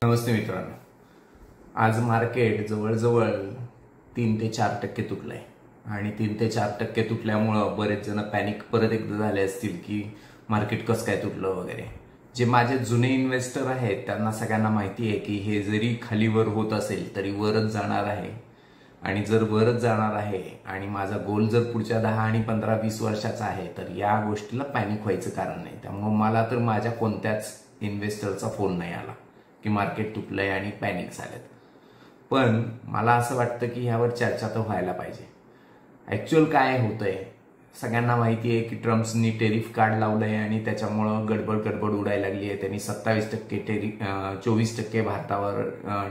नमस्ते मित्रांनो, आज मार्केट जवळजवळ 3 ते 4% तुटलंय आणि 3 ते 4% तुटल्यामुळं बरेच जण पॅनिक परत एकदा झाले असतील की मार्केट कसं काय तुटलं वगैरे। जे माझे जुने इन्व्हेस्टर आहेत त्यांना सगळ्यांना माहिती आहे की हे जरी खालीवर होत असेल तरी वरच जाणार आहे आणि जर वरच जाणार आहे आणि माझा गोल जर पुढच्या 10 आणि 15-20 वर्षाचा आहे तर या गोष्टीला पॅनिक व्हायचं कारण नाही। त्यामुळे मला तर माझ्या कोणत्याच इन्व्हेस्टरचा फोन नाही आला की मार्केट तुटलंय आणि पॅनिक झालेत। पण मला असं वाटतं की यावर चर्चा तर व्हायला पाहिजे। ॲक्च्युअल काय होतंय, सगळ्यांना माहिती आहे की ट्रम्पनी टेरिफ कार्ड लावलंय आणि त्याच्यामुळं गडबड उडायला लागली आहे। त्यांनी 27% टेरिफ 24% भारतावर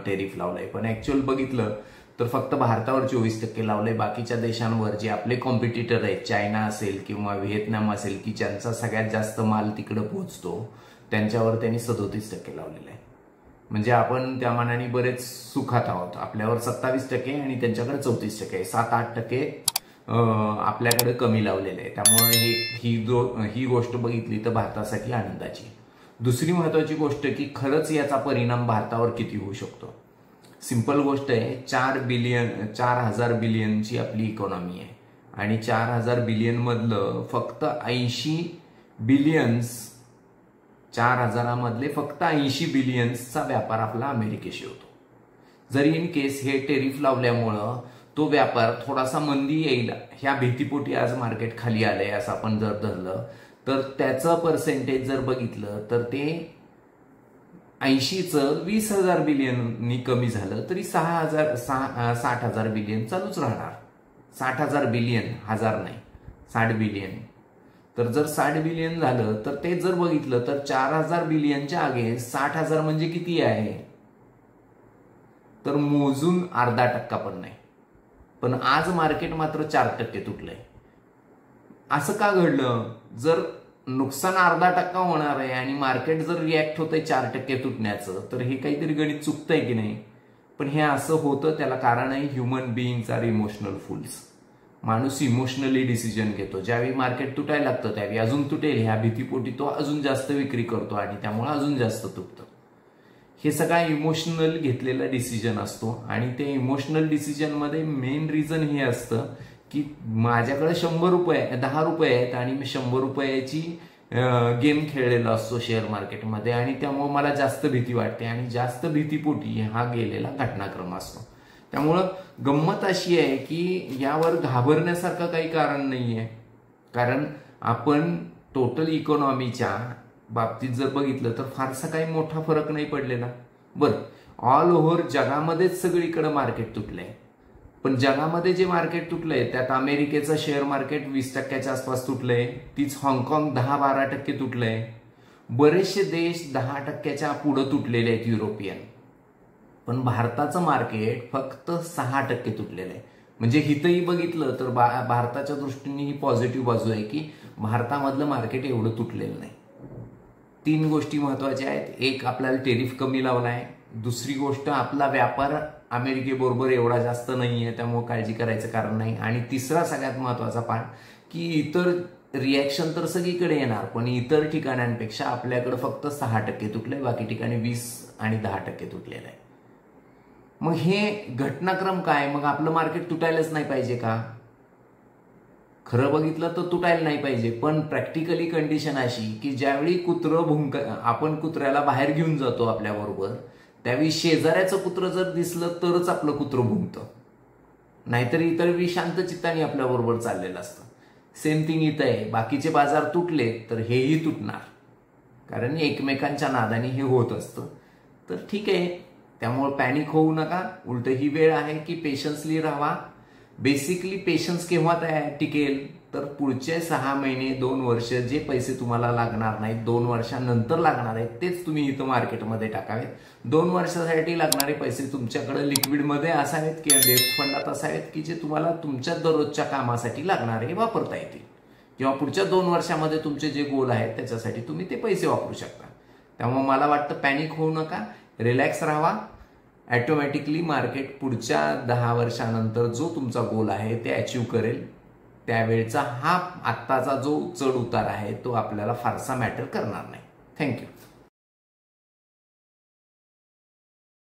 टेरिफ लावलंय। पण ॲक्च्युअल बघितलं तर फक्त भारतावर 24% लावलंय। बाकीच्या देशांवर जे आपले कॉम्पिटिटर आहेत, चायना असेल किंवा व्हिएतनाम असेल की ज्यांचा सगळ्यात जास्त माल तिकडे पोहोचतो, त्यांच्यावर त्यांनी 37% लावलेलं आहे। म्हणजे आपण त्या मानाने बरेच सुखात आहोत। आपल्यावर 27% आणि त्यांच्याकडे 34% आहे। 7-8% आपल्याकडे कमी लावलेले आहे। त्यामुळे ही गोष्ट बघितली तर भारतासाठी आनंदाची। दुसरी महत्वाची गोष्ट की खरंच याचा परिणाम भारतावर किती होऊ शकतो। सिंपल गोष्ट आहे, 4,000 बिलियनची आपली इकॉनॉमी आहे आणि 4,000 बिलियन मधलं फक्त 80 बिलियन्स 4,000 मधले फक्त 80 बिलियन्सचा व्यापार आपला अमेरिकेशी होतो। जरी इन केस हे टेरिफ लावल्यामुळं तो व्यापार थोडासा मंदी येईल ह्या भीतीपोटी आज मार्केट खाली आलंय असं आपण जर धरलं तर त्याचं पर्सेंटेज जर बघितलं तर ते 80चं 20,000 बिलियननी कमी झालं तरी 60,000 बिलियन चालूच राहणार। 60,000 बिलियन, हजार नाही, 60 बिलियन। तर जर 60 बिलियन झालं तर ते जर बघितलं तर 4,000 बिलियनच्या अगेन्स्ट 60,000 म्हणजे किती आहे, तर मोजून 0.5% पण नाही। पण आज मार्केट मात्र 4% तुटलंय। असं का घडलं? जर नुकसान 0.5% होणार आहे आणि मार्केट जर रिॲक्ट होतंय 4% तुटण्याचं, तर हे काहीतरी गणित चुकतंय की नाही? पण हे असं होतं त्याला कारण आहे ह्युमन बिईंग्स आर इमोशनल फुल्स। माणूस इमोशनली डिसिजन घेतो। ज्यावेळी मार्केट तुटायला लागतं त्यावेळी अजून तुटेल ह्या भीतीपोटी तो अजून जास्त विक्री करतो आणि त्यामुळे अजून जास्त तुटतं। हे सगळा इमोशनल घेतलेला डिसिजन असतो आणि ते इमोशनल डिसिजन मध्ये मेन रिझन हे असतं की माझ्याकडे 10 रुपये आहेत आणि मी 100 रुपयाची गेम खेळलेला असतो शेअर मार्केटमध्ये आणि त्यामुळे मला जास्त भीती वाटते आणि जास्त भीतीपोटी हा गेलेला घटनाक्रम असतो। त्यामुळं गंमत अशी आहे की यावर घाबरण्यासारखं काही कारण नाहीये, कारण आपण टोटल इकॉनॉमीच्या बाबतीत जर बघितलं तर फारसा काही मोठा फरक नाही पडलेला। बरं, ऑल ओव्हर जगामध्येच सगळीकडे मार्केट तुटलंय, पण जगामध्ये जे मार्केट तुटलंय त्यात अमेरिकेचं शेअर मार्केट 20%च्या आसपास तुटलंय, तीच हाँगकाँग 10-12% तुटलंय, बरेचसे देश 10%च्या पुढे तुटलेले आहेत युरोपियन। पण भारताचं मार्केट फक्त 6% तुटलेलं आहे। म्हणजे हिथंही बघितलं तर भारताच्या दृष्टीने ही पॉझिटिव्ह बाजू आहे की भारतामधलं मार्केट एवढं तुटलेलं नाही। 3 गोष्टी महत्वाच्या आहेत। एक, आपल्याला टेरिफ कमी लावलाय। दुसरी गोष्ट, आपला व्यापार अमेरिकेबरोबर एवढा जास्त नाहीये त्यामुळे काळजी करायचं कारण नाही। आणि तिसरा सगळ्यात महत्वाचा पार्ट की इतर रिॲक्शन तर सगळीकडे येणार, पण इतर ठिकाणांपेक्षा आपल्याकडे फक्त 6% तुटलंय, बाकी ठिकाणी 20 आणि 10% तुटलेलं आहे। मग हे घटनाक्रम काय? मग आपलं मार्केट तुटायलाच नाही पाहिजे का? खरं बघितलं तर तुटायला नाही पाहिजे, पण प्रॅक्टिकली कंडिशन अशी की ज्यावेळी आपण कुत्र्याला बाहेर घेऊन जातो आपल्याबरोबर, त्यावेळी शेजाऱ्याचं कुत्रं जर दिसलं तरच आपलं कुत्रं भुंकतं, नाहीतर इतर वेळी शांत चित्ताने आपल्याबरोबर चाललेलं असतं। सेम थिंग इथं आहे। बाकीचे बाजार तुटले तर हेही तुटणार, कारण एकमेकांच्या नादाने हे होत असतं। तर ठीक आहे, त्यामुळे पॅनिक होऊ नका। उलट ही वेळ आहे की पेशन्सली राहा। बेसिकली पेशन्स केव्हा टिकेल तर पुढचे 6 महिने 2 वर्ष जे पैसे तुम्हाला लागणार नाहीत, 2 वर्षांनंतर लागणार आहेत तेच तुम्ही इथं मार्केटमध्ये टाकावेत। 2 वर्षासाठी लागणारे पैसे तुमच्याकडे लिक्विडमध्ये असावेत किंवा डेब्ट फंडात असावेत की जे तुम्हाला तुमच्या दररोजच्या कामासाठी लागणारे वापरता येतील, किंवा पुढच्या 2 वर्षामध्ये तुमचे जे गोल आहेत त्याच्यासाठी तुम्ही ते पैसे वापरू शकता। त्यामुळे मला वाटतं पॅनिक होऊ नका, रिलॅक्स राहा। ऑटोमॅटिकली मार्केट पुढच्या 10 वर्षानंतर जो तुमचा गोल आहे ते अचीव करेल। त्यावेळचा हा आत्ताचा जो चढ उतार आहे तो आपल्याला फारसा मॅटर करणार नाही. थँक्यू.